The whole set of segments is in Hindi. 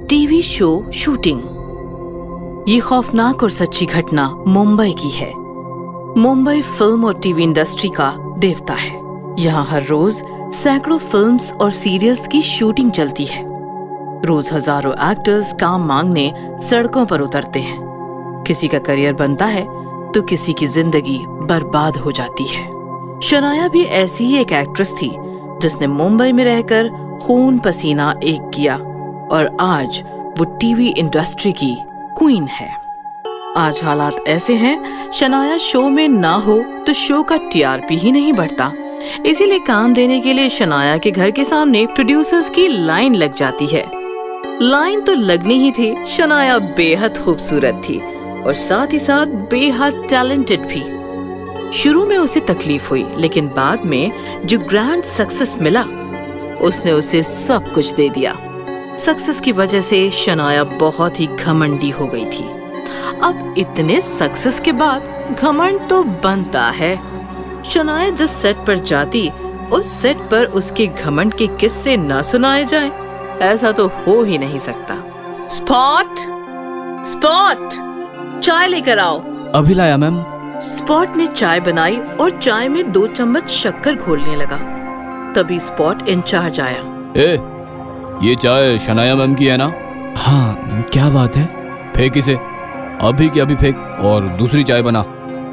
TV show shooting. ये खौफनाक और सच्ची घटना मुंबई की है। मुंबई फिल्म और टीवी इंडस्ट्री का देवता है। यहाँ हर रोज सैकड़ों फिल्म्स और सीरियल्स की शूटिंग चलती है। रोज हजारों एक्टर्स काम मांगने सड़कों पर उतरते हैं। किसी का करियर बनता है तो किसी की जिंदगी बर्बाद हो जाती है। शनाया भी ऐसी ही एक एक्ट्रेस थी जिसने मुंबई में रहकर खून पसीना एक किया और आज वो टीवी इंडस्ट्री की क्वीन है। आज हालात ऐसे हैं, शनाया शो में ना हो तो शो का टीआरपी ही नहीं बढ़ता। इसीलिए काम देने के लिए शनाया के घर के सामने प्रोड्यूसर्स की लाइन लग जाती है। लाइन तो लगनी ही थी। शनाया बेहद खूबसूरत थी और साथ ही साथ बेहद टैलेंटेड भी। शुरू में उसे तकलीफ हुई, लेकिन बाद में जो ग्रैंड सक्सेस मिला उसने उसे सब कुछ दे दिया। सक्सेस की वजह से शनाया बहुत ही घमंडी हो गई थी। अब इतने सक्सेस के बाद घमंड तो बनता है। शनाया जिस सेट पर जाती उस सेट पर उसके घमंड के किस्से ना सुनाए जाएं, ऐसा तो हो ही नहीं सकता। स्पॉट, स्पॉट, चाय लेकर आओ। अभी लाया मैम। स्पॉट ने चाय बनाई और चाय में 2 चम्मच शक्कर घोलने लगा। तभी स्पॉट इंचार्ज आया। ये चाय शनाया मैम की है ना? हाँ, क्या बात है? फेंक इसे, अभी की अभी फेंक और दूसरी चाय बना।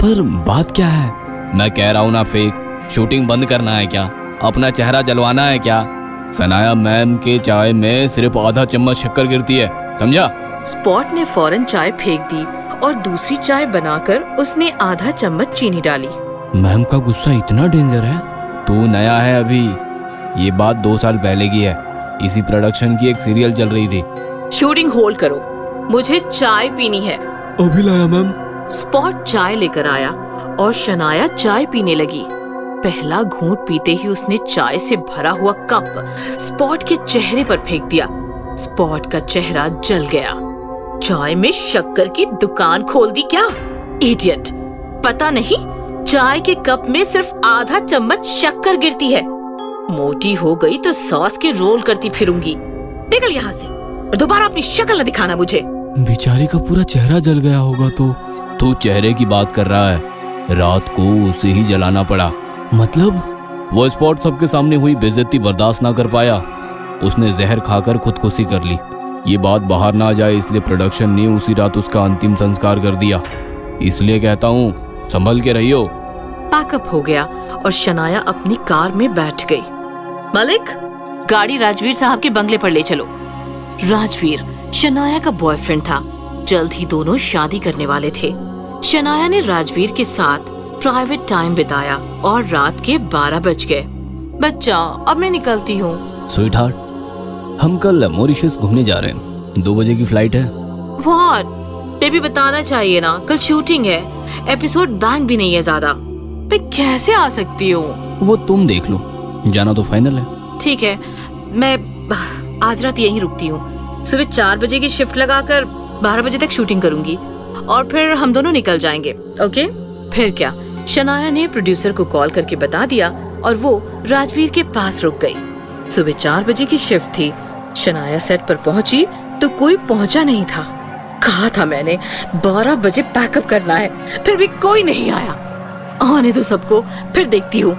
पर बात क्या है? मैं कह रहा हूँ ना फेंक। शूटिंग बंद करना है क्या? अपना चेहरा जलवाना है क्या? शनाया मैम के चाय में सिर्फ आधा चम्मच शक्कर गिरती है, समझा? स्पॉट ने फौरन चाय फेंक दी और दूसरी चाय बनाकर उसने आधा चम्मच चीनी डाली। मैम का गुस्सा इतना डेंजर है? तू नया है अभी। ये बात 2 साल पहले की है। इसी प्रोडक्शन की एक सीरियल चल रही थी। शूटिंग होल्ड करो, मुझे चाय पीनी है। अभी लाया मैम। स्पॉट चाय लेकर आया और शनाया चाय पीने लगी। पहला घूंट पीते ही उसने चाय से भरा हुआ कप स्पॉट के चेहरे पर फेंक दिया। स्पॉट का चेहरा जल गया। चाय में शक्कर की दुकान खोल दी क्या? इडियट, पता नहीं चाय के कप में सिर्फ आधा चम्मच शक्कर गिरती है। मोटी हो गई तो सॉस के रोल करती फिरूंगी। निकल यहाँ से और दोबारा अपनी शक्ल न दिखाना मुझे। बेचारी का पूरा चेहरा जल गया होगा। तो चेहरे की बात कर रहा है। रात को उसे ही जलाना पड़ा। मतलब वो स्पॉट सबके सामने हुई बेइज्जती बर्दाश्त ना कर पाया। उसने जहर खाकर खुदकुशी कर ली। ये बात बाहर ना जाए इसलिए प्रोडक्शन ने उसी रात उसका अंतिम संस्कार कर दिया। इसलिए कहता हूँ संभल के रहियो। पैकअप हो गया और शनाया अपनी कार में बैठ गई। मलिक, गाड़ी राजवीर साहब के बंगले पर ले चलो। राजवीर शनाया का बॉयफ्रेंड था। जल्द ही दोनों शादी करने वाले थे। शनाया ने राजवीर के साथ प्राइवेट टाइम बिताया और रात के 12 बज गए। बच्चा, अब मैं निकलती हूँ। स्वीटहार्ट, हम कल मॉरिशस घूमने जा रहे हैं। 2 बजे की फ्लाइट है। व्हाट? बेबी बताना चाहिए ना, कल शूटिंग है। एपिसोड बैंक भी नहीं है ज्यादा। मैं कैसे आ सकती हूँ? वो तुम देख लो। जाना तो फाइनल है। ठीक है, मैं आज रात यहीं रुकती हूँ। सुबह 4 बजे की शिफ्ट लगाकर 12 बजे तक शूटिंग करूंगी और फिर हम दोनों निकल जाएंगे। ओके? फिर क्या, शनाया ने प्रोड्यूसर को कॉल करके बता दिया और वो राजवीर के पास रुक गई। सुबह 4 बजे की शिफ्ट थी। शनाया सेट पर पहुंची तो कोई पहुंचा नहीं था। कहा था मैंने 12 बजे पैकअप करना है, फिर भी कोई नहीं आया। आने दो सबको, फिर देखती हूँ।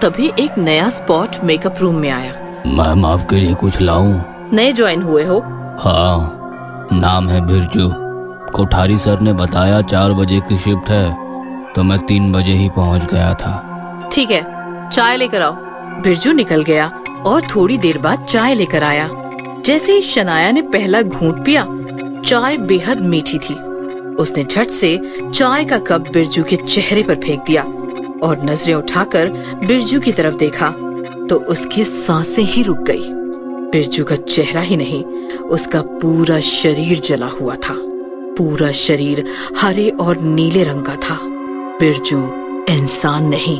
तभी एक नया स्पॉट मेकअप रूम में आया। मैम, आपके लिए कुछ लाऊं? नए ज्वाइन हुए हो? हाँ, नाम है बिरजू। कोठारी सर ने बताया 4 बजे की शिफ्ट है तो मैं 3 बजे ही पहुंच गया था। ठीक है, चाय लेकर आओ। बिरजू निकल गया और थोड़ी देर बाद चाय लेकर आया। जैसे ही शनाया ने पहला घूंट पिया, चाय बेहद मीठी थी। उसने झट से चाय का कप बिरजू के चेहरे पर फेंक दिया और नजरें उठाकर बिरजू की तरफ देखा तो उसकी सांसें ही रुक गई। बिरजू का चेहरा ही नहीं, उसका पूरा शरीर जला हुआ था। पूरा शरीर हरे और नीले रंग का था। बिरजू इंसान नहीं,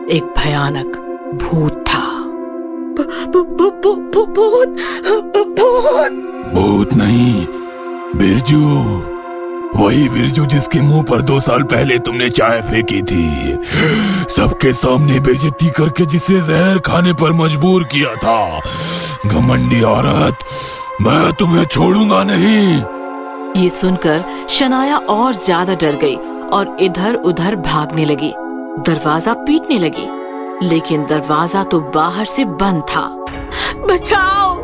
एक भयानक भूत था। भूत भूत नहीं बिरजू, वही बिरजू जिसके मुंह पर 2 साल पहले तुमने चाय फेंकी थी, सबके सामने बेइज्जती करके जिसे जहर खाने पर मजबूर किया था। घमंडी औरत, मैं तुम्हें छोड़ूंगा नहीं। ये सुनकर शनाया और ज्यादा डर गई और इधर उधर भागने लगी। दरवाजा पीटने लगी, लेकिन दरवाजा तो बाहर से बंद था। बचाओ,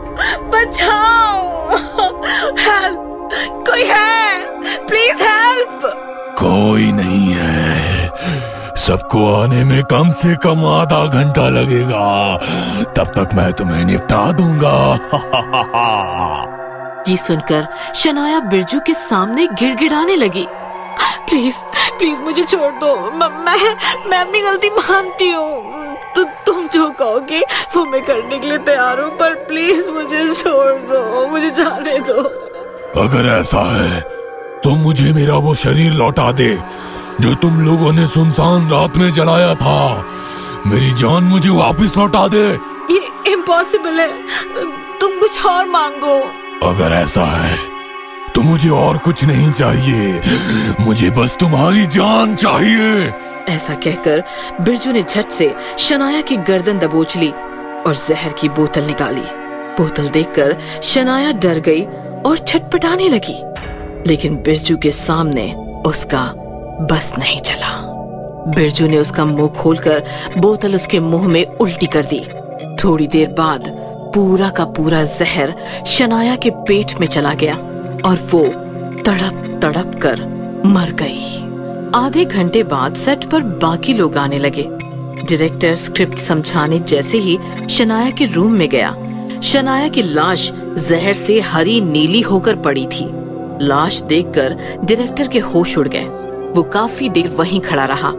बचाओ, हेल्प, कोई है, प्लीज हेल्प। कोई नहीं है, सबको आने में कम से कम आधा घंटा लगेगा, तब तक मैं तुम्हें निपटा दूंगा। ये सुनकर शनाया बिरजू के सामने गिड़गिड़ाने लगी। प्लीज प्लीज मुझे छोड़ दो, मैं अपनी गलती मानती हूँ। तुम जो कहोगे वो मैं करने के लिए तैयार हूँ, पर प्लीज मुझे छोड़ दो, मुझे जाने दो। अगर ऐसा है तो मुझे मेरा वो शरीर लौटा दे जो तुम लोगों ने सुनसान रात में जलाया था। मेरी जान मुझे वापस लौटा दे। ये इम्पॉसिबल है, तुम कुछ और मांगो। अगर ऐसा है तो मुझे और कुछ नहीं चाहिए, मुझे बस तुम्हारी जान चाहिए। ऐसा कहकर बिरजू ने झट से शनाया की गर्दन दबोच ली और जहर की बोतल निकाली। बोतल देखकर शनाया डर गई और छटपटाने लगी, लेकिन बिरजू के सामने उसका बस नहीं चला। बिरजू ने उसका मुंह खोलकर बोतल उसके मुंह में उल्टी कर दी। थोड़ी देर बाद पूरा का पूरा जहर शनाया के पेट में चला गया और वो तड़प तड़प कर मर गई। आधे घंटे बाद सेट पर बाकी लोग आने लगे। डायरेक्टर स्क्रिप्ट समझाने जैसे ही शनाया के रूम में गया, शनाया की लाश जहर से हरी नीली होकर पड़ी थी। लाश देखकर डायरेक्टर के होश उड़ गए। वो काफी देर वहीं खड़ा रहा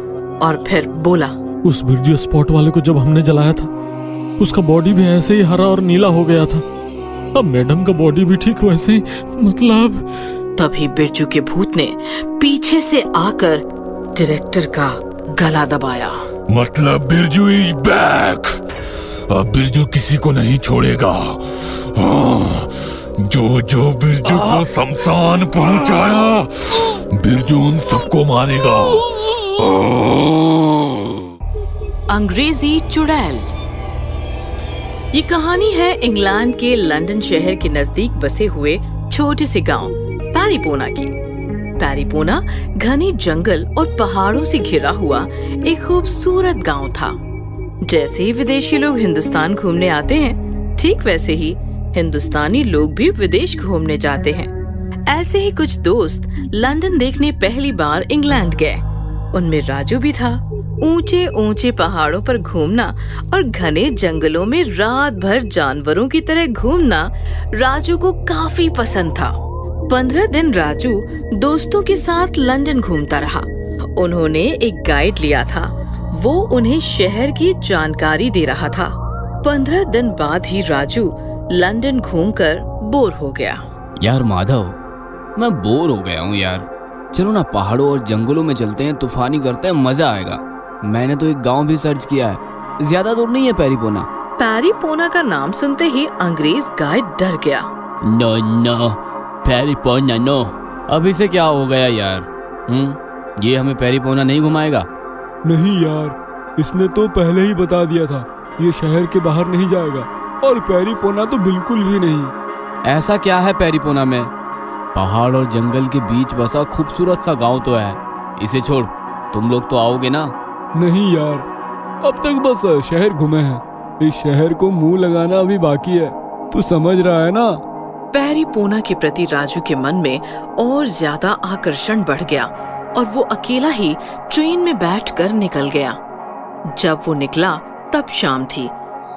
और फिर बोला, उस बिरजू स्पॉट वाले को जब हमने जलाया था, उसका बॉडी भी ऐसे ही हरा और नीला हो गया था। अब मैडम का बॉडी भी ठीक वैसे ही, मतलब। तभी बिरजू के भूत ने पीछे से आकर डायरेक्टर का गला दबाया। मतलब बिरजू इज बैक। अब बिरजू किसी को नहीं छोड़ेगा। हाँ, जो बिरजू को शमशान पहुंचाया, बिरजू उन सबको मारेगा। अंग्रेजी चुड़ैल। ये कहानी है इंग्लैंड के लंदन शहर के नजदीक बसे हुए छोटे से गांव पैरीपोना की। पैरीपोना घने जंगल और पहाड़ों से घिरा हुआ एक खूबसूरत गांव था। जैसे ही विदेशी लोग हिंदुस्तान घूमने आते हैं, ठीक वैसे ही हिंदुस्तानी लोग भी विदेश घूमने जाते हैं। ऐसे ही कुछ दोस्त लंदन देखने पहली बार इंग्लैंड गए। उनमें राजू भी था। ऊंचे ऊंचे पहाड़ों पर घूमना और घने जंगलों में रात भर जानवरों की तरह घूमना राजू को काफी पसंद था। 15 दिन राजू दोस्तों के साथ लंदन घूमता रहा। उन्होंने एक गाइड लिया था, वो उन्हें शहर की जानकारी दे रहा था। 15 दिन बाद ही राजू लंदन घूमकर बोर हो गया। यार माधव, मैं बोर हो गया हूँ यार। चलो ना पहाड़ों और जंगलों में चलते हैं, तूफानी करते हैं, मजा आएगा। मैंने तो एक गांव भी सर्च किया है, ज्यादा दूर नहीं है पैरीपोना। पैरीपोना का नाम सुनते ही अंग्रेज गाइड डर गया। नो, पैरीपोना नो। अब इसे क्या हो गया यार? ये हमें पैरीपोना नहीं घुमाएगा? नहीं यार, इसने तो पहले ही बता दिया था, ये शहर के बाहर नहीं जाएगा, और पैरीपोना तो बिल्कुल भी नहीं। ऐसा क्या है पैरीपोना में? पहाड़ और जंगल के बीच बसा खूबसूरत सा गांव तो है। इसे छोड़, तुम लोग तो आओगे ना? नहीं यार, अब तक बस शहर घूमे हैं। इस शहर को मुंह लगाना अभी बाकी है, तू समझ रहा है ना? पैरीपोना के प्रति राजू के मन में और ज्यादा आकर्षण बढ़ गया और वो अकेला ही ट्रेन में बैठकर निकल गया। जब वो निकला तब शाम थी।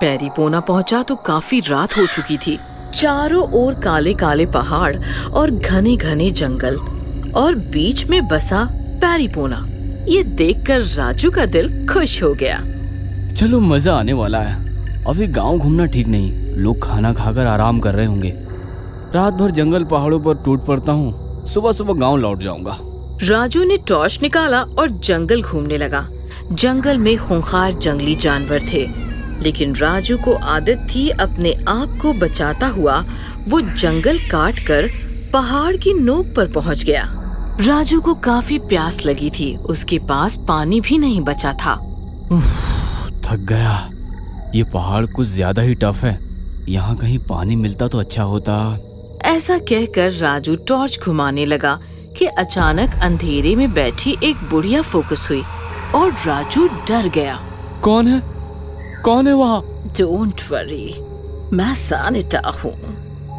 पैरीपोना पहुंचा तो काफी रात हो चुकी थी। चारों ओर काले काले पहाड़ और घने घने जंगल और बीच में बसा पैरीपोना। ये देखकर राजू का दिल खुश हो गया। चलो मजा आने वाला है। अभी गांव घूमना ठीक नहीं, लोग खाना खाकर आराम कर रहे होंगे। रात भर जंगल पहाड़ों पर टूट पड़ता हूँ, सुबह सुबह गांव लौट जाऊंगा। राजू ने टॉर्च निकाला और जंगल घूमने लगा। जंगल में खूंखार जंगली जानवर थे, लेकिन राजू को आदत थी अपने आप को बचाता हुआ वो जंगल काट कर पहाड़ की नोक पर पहुंच गया। राजू को काफी प्यास लगी थी। उसके पास पानी भी नहीं बचा था। थक गया। ये पहाड़ कुछ ज्यादा ही टफ है। यहाँ कहीं पानी मिलता तो अच्छा होता। ऐसा कहकर राजू टॉर्च घुमाने लगा कि अचानक अंधेरे में बैठी एक बुढ़िया फोकस हुई और राजू डर गया। कौन है? कौन है वहाँ? डोंट वरी, मैं सानिटा हूँ।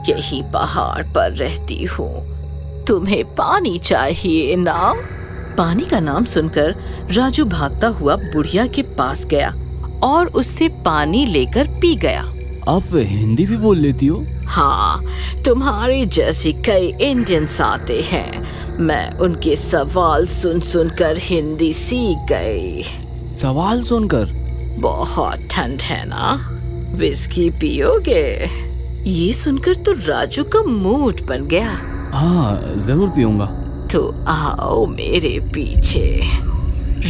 यही पहाड़ पर रहती हूँ। तुम्हें पानी चाहिए ना? पानी का नाम सुनकर राजू भागता हुआ बुढ़िया के पास गया और उससे पानी लेकर पी गया। आप हिंदी भी बोल लेती हो? हाँ, तुम्हारे जैसे कई इंडियंस आते हैं। मैं उनके सवाल सुन सुनकर हिंदी सीख गई। सवाल सुनकर? बहुत ठंड है ना, विस्की पियोगे? ये सुनकर तो राजू का मूड बन गया। हाँ, जरूर पीऊंगा। तो आओ मेरे पीछे।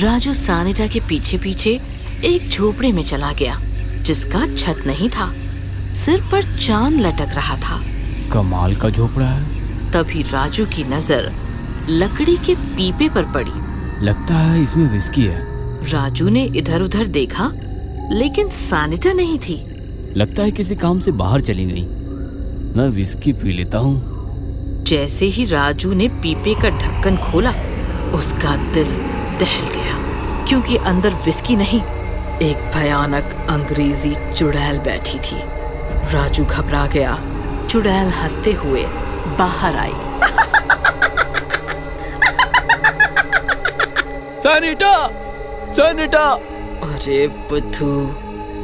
राजू सानिटा के पीछे पीछे एक झोपड़े में चला गया जिसका छत नहीं था। सिर पर चांद लटक रहा था। कमाल का झोपड़ा है। तभी राजू की नजर लकड़ी के पीपे पर पड़ी। लगता है इसमें विस्की है। राजू ने इधर उधर देखा लेकिन सानिटा नहीं थी। लगता है किसी काम से बाहर चली गई। मैं विस्की पी लेता हूँ। जैसे ही राजू ने पीपे का ढक्कन खोला, उसका दिल दहल गया क्योंकि अंदर विस्की नहीं, एक भयानक अंग्रेजी चुड़ैल बैठी थी। राजू घबरा गया। चुड़ैल हंसते हुए बाहर आई। सानिटा! सानिटा! अरे बुद्धू,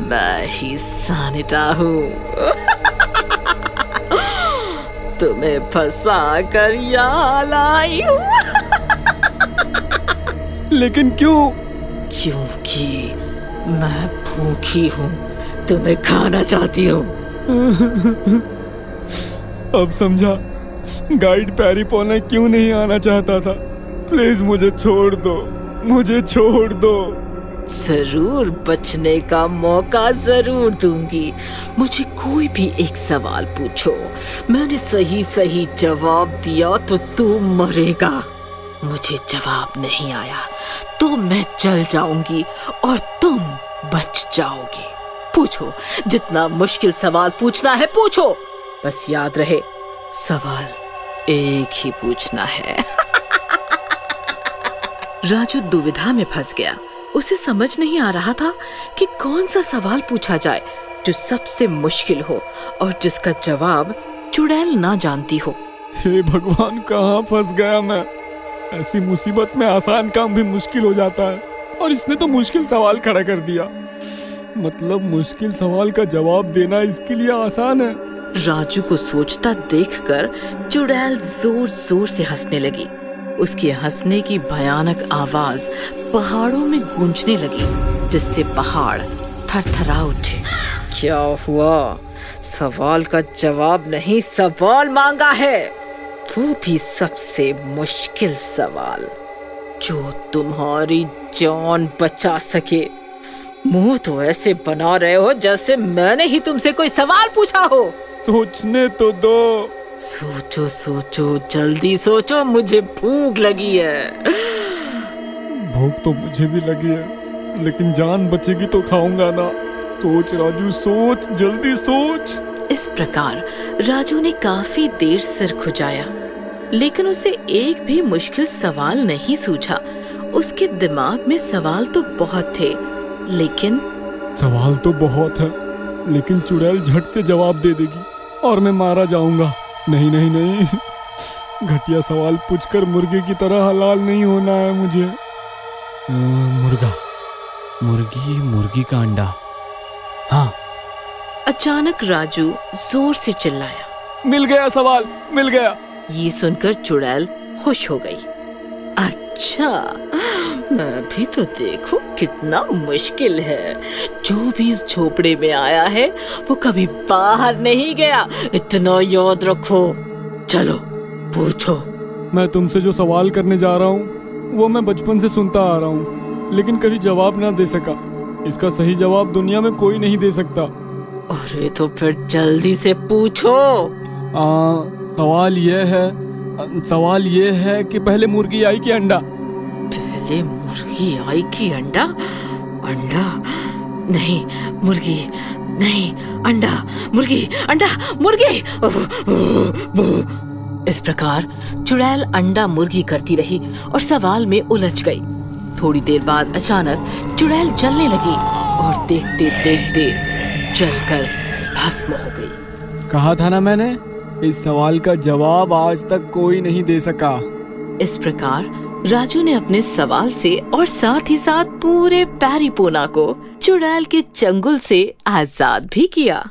मैं ही सानिटा हूँ। तुम्हें फंसा कर यहाँ लाई हूँ। लेकिन क्यों? क्योंकि मैं भूखी हूँ, तुम्हें खाना चाहती हूँ। अब समझा गाइड पैरीपोना क्यों नहीं आना चाहता था। प्लीज मुझे छोड़ दो, मुझे छोड़ दो। जरूर बचने का मौका जरूर दूंगी। मुझे कोई भी एक सवाल पूछो, मैंने सही सही जवाब दिया तो तू मरेगा। मुझे जवाब नहीं आया तो मैं जल जाऊंगी और तुम बच जाओगे। पूछो, जितना मुश्किल सवाल पूछना है पूछो। बस याद रहे, सवाल एक ही पूछना है। राजू दुविधा में फंस गया। उसे समझ नहीं आ रहा था कि कौन सा सवाल पूछा जाए जो सबसे मुश्किल हो और जिसका जवाब चुड़ैल ना जानती हो। हे भगवान, कहाँ फंस गया मैं। ऐसी मुसीबत में आसान काम भी मुश्किल हो जाता है और इसने तो मुश्किल सवाल खड़ा कर दिया। मतलब मुश्किल सवाल का जवाब देना इसके लिए आसान है। राजू को सोचता देखकर चुड़ैल जोर जोर से हंसने लगी। उसके हंसने की भयानक आवाज पहाड़ों में गूंजने लगी जिससे पहाड़ थरथरा उठे। क्या हुआ? सवाल का जवाब नहीं, सवाल मांगा है, वो भी सबसे मुश्किल सवाल जो तुम्हारी जान बचा सके। मुंह तो ऐसे बना रहे हो जैसे मैंने ही तुमसे कोई सवाल पूछा हो। सोचने तो दो। सोचो सोचो, जल्दी सोचो, मुझे भूख लगी है। भूख तो मुझे भी लगी है, लेकिन जान बचेगी तो खाऊंगा ना। सोच राजू, सोच, जल्दी सोच। इस प्रकार राजू ने काफी देर सिर खुजाया, लेकिन उसे एक भी मुश्किल सवाल नहीं सूझा। उसके दिमाग में सवाल तो बहुत थे, लेकिन सवाल तो बहुत है, लेकिन चुड़ैल झट से जवाब दे देगी और मैं मारा जाऊंगा। नहीं नहीं नहीं, घटिया सवाल पूछकर मुर्गे की तरह हलाल नहीं होना है मुझे। मुर्गा, मुर्गी, मुर्गी का अंडा। हाँ। अचानक राजू जोर से चिल्लाया, मिल गया सवाल, मिल गया। ये सुनकर चुड़ैल खुश हो गई। अच्छा, मैं भी तो देखो कितना मुश्किल है। जो भी इस झोपड़े में आया है वो कभी बाहर नहीं गया, इतना याद रखो। चलो पूछो। मैं तुमसे जो सवाल करने जा रहा हूँ वो मैं बचपन से सुनता आ रहा हूँ, लेकिन कभी जवाब ना दे सका। इसका सही जवाब दुनिया में कोई नहीं दे सकता। अरे तो फिर जल्दी से पूछो। सवाल यह है सवाल ये है कि पहले मुर्गी आई कि अंडा? पहले मुर्गी आई कि अंडा? अंडा नहीं, मुर्गी नहीं, अंडा, मुर्गी, अंडा, मुर्गी। इस प्रकार चुड़ैल अंडा मुर्गी करती रही और सवाल में उलझ गई। थोड़ी देर बाद अचानक चुड़ैल जलने लगी और देखते देखते जलकर भस्म हो गई। कहा था ना मैंने, इस सवाल का जवाब आज तक कोई नहीं दे सका। इस प्रकार राजू ने अपने सवाल से और साथ ही साथ पूरे पैरीपोना को चुड़ैल के चंगुल से आजाद भी किया।